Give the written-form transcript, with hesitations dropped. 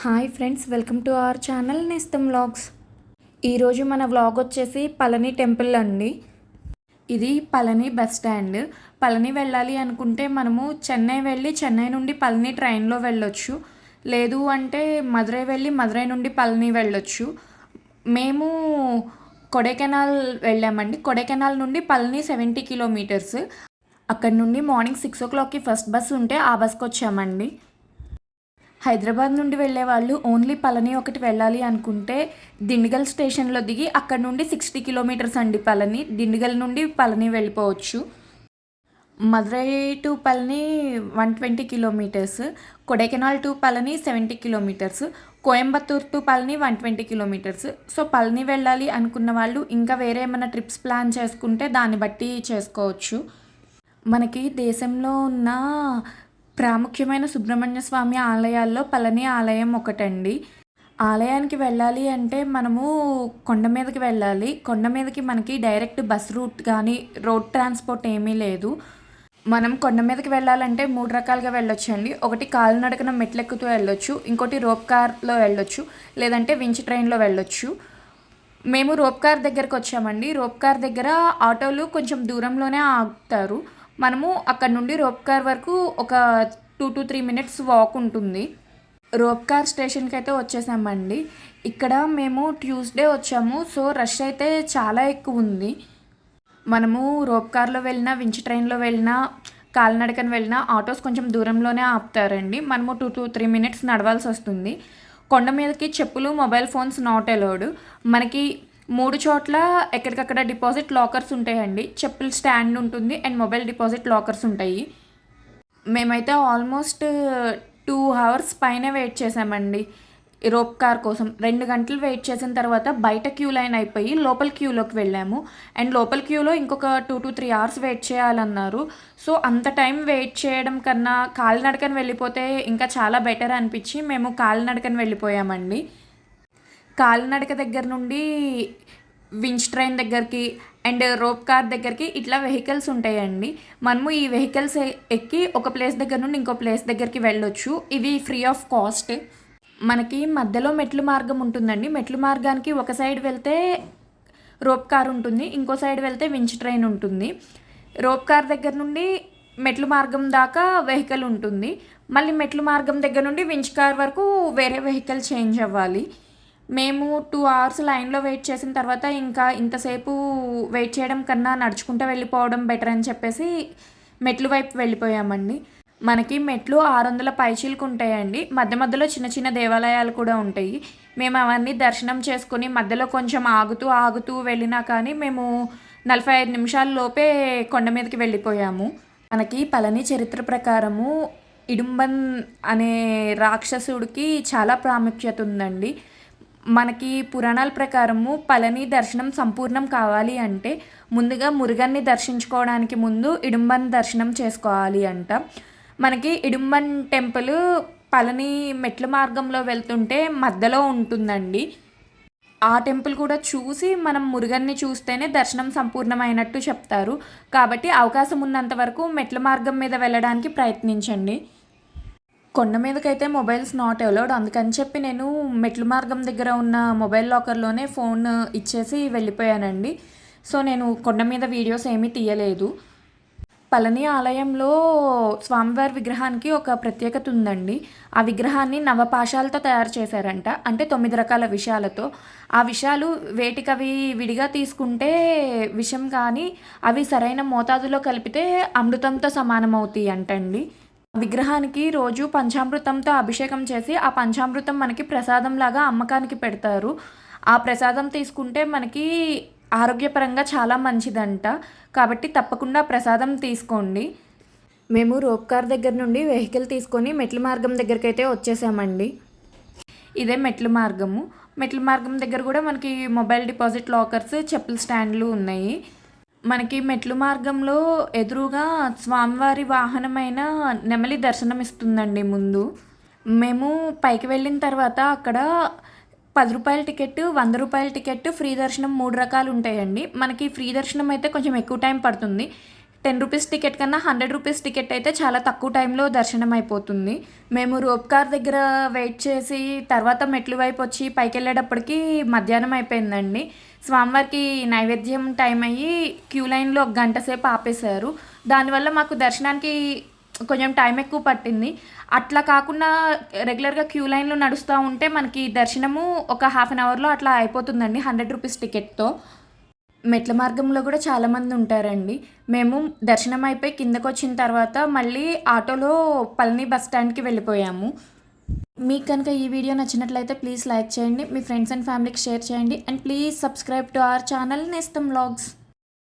Hi friends, welcome to our channel నేస్తం vlogs. ఈరోజు మన వ్లాగ్ వచ్చేసి పళని టెంపుల్ అండి. ఇది పళని బస్ స్టాండ్. పళని వెళ్ళాలి అనుకుంటే మనము చెన్నై వెళ్ళి చెన్నై నుండి పళని ట్రైన్లో వెళ్ళొచ్చు. లేదు అంటే మదురై వెళ్ళి మదురై నుండి పళని వెళ్ళొచ్చు. మేము కొడైకెనాల్ వెళ్ళామండి. కొడైకెనాల్ నుండి పళని 70 కిలోమీటర్స్. అక్కడ నుండి మార్నింగ్ 6 o'clockకి ఫస్ట్ బస్ ఉంటే ఆ బస్కి వచ్చామండి. హైదరాబాద్ నుండి వెళ్ళే వాళ్ళు ఓన్లీ పళని ఒకటి వెళ్ళాలి అనుకుంటే దిండిగల్ స్టేషన్లో దిగి అక్కడ నుండి 60 కిలోమీటర్స్ అండి పళని. దిండిగల్ నుండి పళని వెళ్ళిపోవచ్చు. Madurai to Palani 120 kilometres, Kodaikanal to Palani 70 kilometres, Coimbatore to Palani 120 kilometres. So Palani వెళ్ళాలి అనుకున్న వాళ్ళు ఇంకా వేరే ఏమైనా ట్రిప్స్ ప్లాన్ చేసుకుంటే దాన్ని బట్టి చేసుకోవచ్చు. మనకి దేశంలో ఉన్న ప్రాముఖ్యమైన సుబ్రహ్మణ్య స్వామి ఆలయాల్లో పళని ఆలయం ఒకటండి. ఆలయానికి వెళ్ళాలి అంటే మనము కొండ మీదకి వెళ్ళాలి. కొండ మీదకి మనకి డైరెక్ట్ బస్ రూట్ కానీ రోడ్ ట్రాన్స్పోర్ట్ ఏమీ లేదు. మనం కొండ మీదకి వెళ్ళాలంటే 3 రకాలుగా వెళ్ళొచ్చండి. ఒకటి కాలినడకన మెట్లెక్కుతూ వెళ్ళొచ్చు, ఇంకోటి రోప్ కార్లో వెళ్ళొచ్చు, లేదంటే వించ్ ట్రైన్లో వెళ్ళొచ్చు. మేము రోప్ కార్ దగ్గరకు వచ్చామండి. రోప్ కార్ దగ్గర ఆటోలు కొంచెం దూరంలోనే ఆగుతారు. మనము అక్కడ నుండి రోప్ కార్ వరకు ఒక 2 to 3 minutes వాక్ ఉంటుంది. రోప్ కార్ స్టేషన్కి అయితే వచ్చేసామండి. ఇక్కడ మేము ట్యూస్డే వచ్చాము, సో రష్ అయితే చాలా ఎక్కువ ఉంది. మనము రోప్ కార్లో వెళ్ళినా వించ్ ట్రైన్లో వెళ్ళినా కాలినడకన వెళ్ళినా ఆటోస్ కొంచెం దూరంలోనే ఆపుతారండి. మనము 2 to 3 minutes నడవాల్సి వస్తుంది. కొండ మీదకి చెప్పులు, మొబైల్ ఫోన్స్ నాట్ అలౌడ్. మనకి 3 చోట్ల ఎక్కడికక్కడ డిపాజిట్ లాకర్స్ ఉంటాయండి. చెప్పుల స్టాండ్ ఉంటుంది అండ్ మొబైల్ డిపాజిట్ లాకర్స్ ఉంటాయి. మేమైతే ఆల్మోస్ట్ 2 hours పైన వెయిట్ చేసామండి రోప్ కార్ కోసం. 2 గంటలు వెయిట్ చేసిన తర్వాత బయట క్యూ లైన్ అయిపోయి లోపల క్యూలోకి వెళ్ళాము. అండ్ లోపల క్యూలో ఇంకొక 2 to 3 hours వెయిట్ చేయాలన్నారు. సో అంత టైం వెయిట్ చేయడం కన్నా కాలినడకన వెళ్ళిపోతే ఇంకా చాలా బెటర్ అనిపించి మేము కాలినడకన వెళ్ళిపోయామండి. కాలినడక దగ్గర నుండి వించ్ ట్రైన్ దగ్గరికి అండ్ రోప్ కార్ దగ్గరికి ఇట్లా వెహికల్స్ ఉంటాయండి. మనము ఈ వెహికల్స్ ఎక్కి ఒక ప్లేస్ దగ్గర నుండి ఇంకో ప్లేస్ దగ్గరికి వెళ్ళొచ్చు. ఇవి ఫ్రీ ఆఫ్ కాస్ట్. మనకి మధ్యలో మెట్లు మార్గం ఉంటుందండి. మెట్లు మార్గానికి ఒక సైడ్ వెళ్తే రోప్ కార్ ఉంటుంది, ఇంకో సైడ్ వెళ్తే వించ్ ట్రైన్ ఉంటుంది. రోప్ కార్ దగ్గర నుండి మెట్లు మార్గం దాకా వెహికల్ ఉంటుంది. మళ్ళీ మెట్లు మార్గం దగ్గర నుండి వించ్ కార్ వరకు వేరే వెహికల్ చేంజ్ అవ్వాలి. మేము 2 hours లైన్లో వెయిట్ చేసిన తర్వాత ఇంకా ఇంతసేపు వెయిట్ చేయడం కన్నా నడుచుకుంటూ వెళ్ళిపోవడం బెటర్ అని చెప్పేసి మెట్లు వైపు వెళ్ళిపోయామండి. మనకి మెట్లు 600 పైచీలకు ఉంటాయండి. మధ్య మధ్యలో చిన్న చిన్న దేవాలయాలు కూడా ఉంటాయి. మేము అవన్నీ దర్శనం చేసుకొని మధ్యలో కొంచెం ఆగుతూ వెళ్ళినా కానీ మేము 45 నిమిషాల లోపే కొండ మీదకి వెళ్ళిపోయాము. మనకి పళని చరిత్ర ప్రకారము ఇడుంబన్ అనే రాక్షసుడికి చాలా ప్రాముఖ్యత ఉందండి. మనకి పురాణాల ప్రకారము పళని దర్శనం సంపూర్ణం కావాలి అంటే ముందుగా మురుగన్ని దర్శించుకోవడానికి ముందు ఇడుంబన్ దర్శనం చేసుకోవాలి అంట. మనకి ఇడుంబన్ టెంపుల్ పళని మెట్ల మార్గంలో వెళ్తుంటే మధ్యలో ఉంటుందండి. ఆ టెంపుల్ కూడా చూసి మనం మురుగన్ని చూస్తేనే దర్శనం సంపూర్ణమైనట్టు చెప్తారు. కాబట్టి అవకాశం ఉన్నంత వరకు మెట్ల మార్గం మీద వెళ్ళడానికి ప్రయత్నించండి. కొండ మీదకైతే మొబైల్స్ నాట్ అలౌడ్. అందుకని చెప్పి నేను మెట్ల మార్గం దగ్గర ఉన్న మొబైల్ లాకర్లోనే ఫోన్ ఇచ్చేసి వెళ్ళిపోయానండి. సో నేను కొండ మీద వీడియోస్ ఏమీ తీయలేదు. పళని ఆలయంలో స్వామివారి విగ్రహానికి ఒక ప్రత్యేకత ఉందండి. ఆ విగ్రహాన్ని నవపాశాలతో తయారు చేశారంట. అంటే 9 రకాల విషాలతో. ఆ విషాలు వేటికవి విడిగా తీసుకుంటే విషం, కానీ అవి సరైన మోతాదులో కలిపితే అమృతంతో సమానం అవుతాయి అంటండి. విగ్రహానికి రోజు పంచామృతంతో అభిషేకం చేసి ఆ పంచామృతం మనకి ప్రసాదం లాగా అమ్మకానికి పెడతారు. ఆ ప్రసాదం తీసుకుంటే మనకి ఆరోగ్యపరంగా చాలా మంచిదంట. కాబట్టి తప్పకుండా ప్రసాదం తీసుకోండి. మేము రోప్ కార్ దగ్గర నుండి వెహికల్ తీసుకొని మెట్ల మార్గం దగ్గరికి అయితే వచ్చేసామండి. ఇదే మెట్ల మార్గము. మెట్ల మార్గం దగ్గర కూడా మనకి మొబైల్ డిపాజిట్ లాకర్స్, చెప్పుల స్టాండ్లు ఉన్నాయి. మనకి మెట్ల మార్గంలో ఎదురుగా స్వామివారి వాహనమైన నెమలి దర్శనం ఇస్తుందండి ముందు. మేము పైకి వెళ్ళిన తర్వాత అక్కడ 10 రూపాయల టికెట్, 100 రూపాయల టికెట్, ఫ్రీ దర్శనం 3 రకాలు ఉంటాయండి. మనకి ఫ్రీ దర్శనం అయితే కొంచెం ఎక్కువ టైం పడుతుంది. రూ. 10 టికెట్ కన్నా రూ. 100 టికెట్ అయితే చాలా తక్కువ టైంలో దర్శనం అయిపోతుంది. మేము రోప్ కార్ దగ్గర వెయిట్ చేసి తర్వాత మెట్లు వైపు వచ్చి పైకెళ్ళేటప్పటికి మధ్యాహ్నం అయిపోయిందండి. స్వామివారికి నైవేద్యం టైం అయ్యి క్యూ లైన్‌లో ఒక గంట సేపు ఆపేశారు. దానివల్ల మాకు దర్శనానికి కొంచెం టైం ఎక్కువ పట్టింది. అట్లా కాకుండా రెగ్యులర్‌గా క్యూ లైన్‌లో నడుస్తా ఉంటే మనకి దర్శనము ఒక హాఫ్ అన్ అవర్‌లో అట్లా అయిపోతుందండి రూ. 100 టికెట్‌తో. మెట్ల మార్గంలో కూడా చాలామంది ఉంటారండి. మేము దర్శనం అయిపోయి కిందకొచ్చిన తర్వాత మళ్ళీ ఆటోలో పళని బస్ స్టాండ్‌కి వెళ్ళిపోయాము. మీకు కనుక ఈ వీడియో నచ్చినట్లయితే ప్లీజ్ లైక్ చేయండి. మీ ఫ్రెండ్స్ అండ్ ఫ్యామిలీకి షేర్ చేయండి. And please subscribe to our channel నేస్తం వ్లాగ్స్.